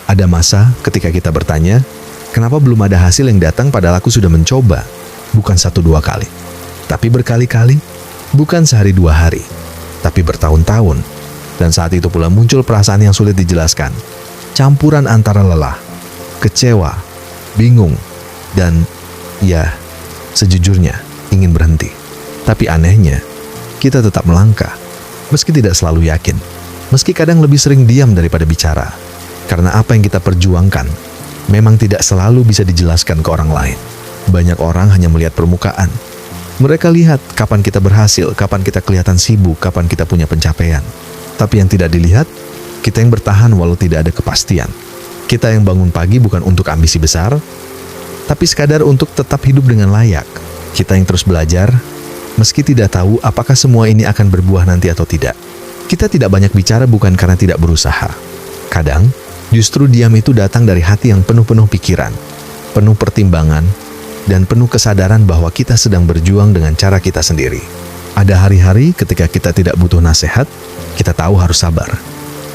Ada masa ketika kita bertanya, kenapa belum ada hasil yang datang padahal aku sudah mencoba? Bukan 1-2 kali, tapi berkali-kali. Bukan sehari 2 hari, tapi bertahun-tahun. Dan saat itu pula muncul perasaan yang sulit dijelaskan. Campuran antara lelah, kecewa, bingung, dan ya, sejujurnya ingin berhenti. Tapi anehnya, kita tetap melangkah, meski tidak selalu yakin, meski kadang lebih sering diam daripada bicara. Karena apa yang kita perjuangkan memang tidak selalu bisa dijelaskan ke orang lain. Banyak orang hanya melihat permukaan. Mereka lihat kapan kita berhasil, kapan kita kelihatan sibuk, kapan kita punya pencapaian. Tapi yang tidak dilihat, kita yang bertahan walau tidak ada kepastian. Kita yang bangun pagi bukan untuk ambisi besar, tapi sekadar untuk tetap hidup dengan layak. Kita yang terus belajar, meski tidak tahu apakah semua ini akan berbuah nanti atau tidak. Kita tidak banyak bicara bukan karena tidak berusaha. Kadang, justru diam itu datang dari hati yang penuh-penuh pikiran, penuh pertimbangan, dan penuh kesadaran bahwa kita sedang berjuang dengan cara kita sendiri. Ada hari-hari ketika kita tidak butuh nasihat, kita tahu harus sabar.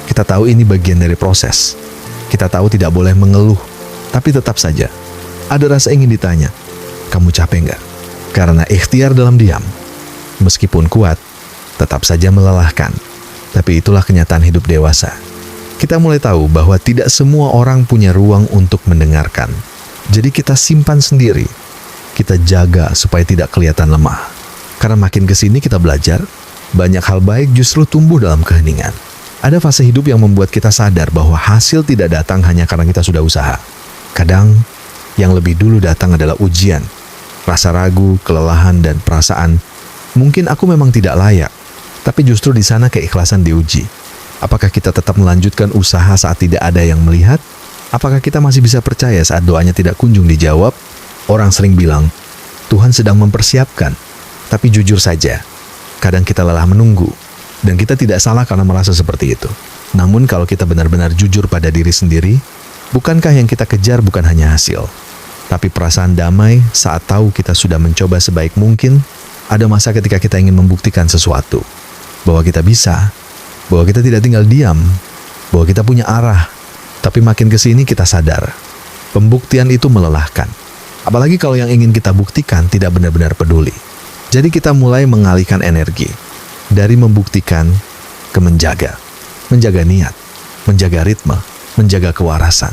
Kita tahu ini bagian dari proses. Kita tahu tidak boleh mengeluh, tapi tetap saja ada rasa ingin ditanya, kamu capek nggak? Karena ikhtiar dalam diam, meskipun kuat, tetap saja melelahkan. Tapi itulah kenyataan hidup dewasa. Kita mulai tahu bahwa tidak semua orang punya ruang untuk mendengarkan. Jadi kita simpan sendiri. Kita jaga supaya tidak kelihatan lemah. Karena makin kesini kita belajar, banyak hal baik justru tumbuh dalam keheningan. Ada fase hidup yang membuat kita sadar bahwa hasil tidak datang hanya karena kita sudah usaha. Kadang, yang lebih dulu datang adalah ujian. Rasa ragu, kelelahan, dan perasaan, mungkin aku memang tidak layak. Tapi justru di sana keikhlasan diuji. Apakah kita tetap melanjutkan usaha saat tidak ada yang melihat? Apakah kita masih bisa percaya saat doanya tidak kunjung dijawab? Orang sering bilang, Tuhan sedang mempersiapkan. Tapi jujur saja, kadang kita lelah menunggu. Dan kita tidak salah karena merasa seperti itu. Namun kalau kita benar-benar jujur pada diri sendiri, bukankah yang kita kejar bukan hanya hasil, tapi perasaan damai saat tahu kita sudah mencoba sebaik mungkin? Ada masa ketika kita ingin membuktikan sesuatu, bahwa kita bisa, bahwa kita tidak tinggal diam, bahwa kita punya arah. Tapi makin kesini kita sadar, pembuktian itu melelahkan. Apalagi kalau yang ingin kita buktikan tidak benar-benar peduli. Jadi kita mulai mengalihkan energi dari membuktikan ke menjaga niat, menjaga ritme, menjaga kewarasan.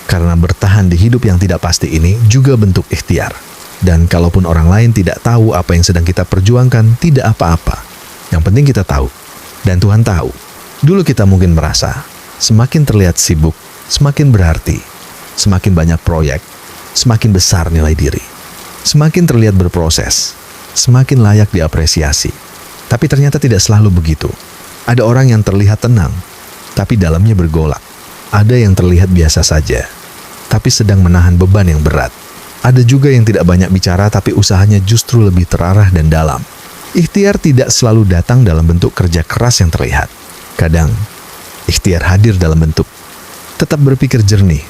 Karena bertahan di hidup yang tidak pasti ini juga bentuk ikhtiar. Dan kalaupun orang lain tidak tahu apa yang sedang kita perjuangkan, tidak apa-apa. Yang penting kita tahu, dan Tuhan tahu. Dulu kita mungkin merasa, semakin terlihat sibuk, semakin berarti, semakin banyak proyek, semakin besar nilai diri. Semakin terlihat berproses, semakin layak diapresiasi. Tapi ternyata tidak selalu begitu. Ada orang yang terlihat tenang, tapi dalamnya bergolak. Ada yang terlihat biasa saja, tapi sedang menahan beban yang berat. Ada juga yang tidak banyak bicara, tapi usahanya justru lebih terarah dan dalam. Ikhtiar tidak selalu datang dalam bentuk kerja keras yang terlihat. Kadang, ikhtiar hadir dalam bentuk tetap berpikir jernih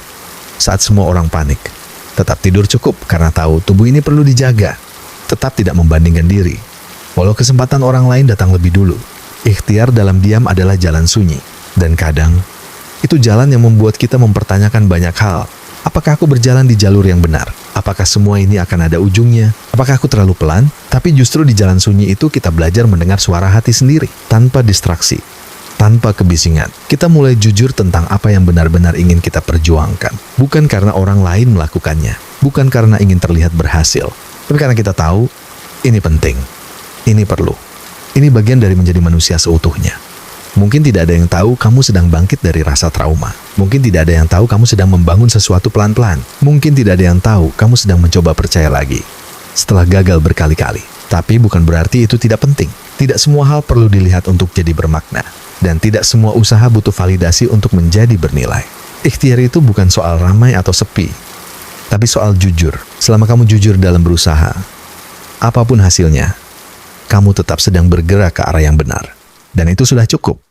saat semua orang panik. Tetap tidur cukup karena tahu tubuh ini perlu dijaga. Tetap tidak membandingkan diri, walau kesempatan orang lain datang lebih dulu. Ikhtiar dalam diam adalah jalan sunyi. Dan kadang, itu jalan yang membuat kita mempertanyakan banyak hal. Apakah aku berjalan di jalur yang benar? Apakah semua ini akan ada ujungnya? Apakah aku terlalu pelan? Tapi justru di jalan sunyi itu kita belajar mendengar suara hati sendiri, tanpa distraksi, tanpa kebisingan. Kita mulai jujur tentang apa yang benar-benar ingin kita perjuangkan. Bukan karena orang lain melakukannya, bukan karena ingin terlihat berhasil, tapi karena kita tahu, ini penting, ini perlu. Ini bagian dari menjadi manusia seutuhnya. Mungkin tidak ada yang tahu kamu sedang bangkit dari rasa trauma. Mungkin tidak ada yang tahu kamu sedang membangun sesuatu pelan-pelan. Mungkin tidak ada yang tahu kamu sedang mencoba percaya lagi setelah gagal berkali-kali. Tapi bukan berarti itu tidak penting. Tidak semua hal perlu dilihat untuk jadi bermakna. Dan tidak semua usaha butuh validasi untuk menjadi bernilai. Ikhtiar itu bukan soal ramai atau sepi, tapi soal jujur. Selama kamu jujur dalam berusaha, apapun hasilnya, kamu tetap sedang bergerak ke arah yang benar. Dan itu sudah cukup.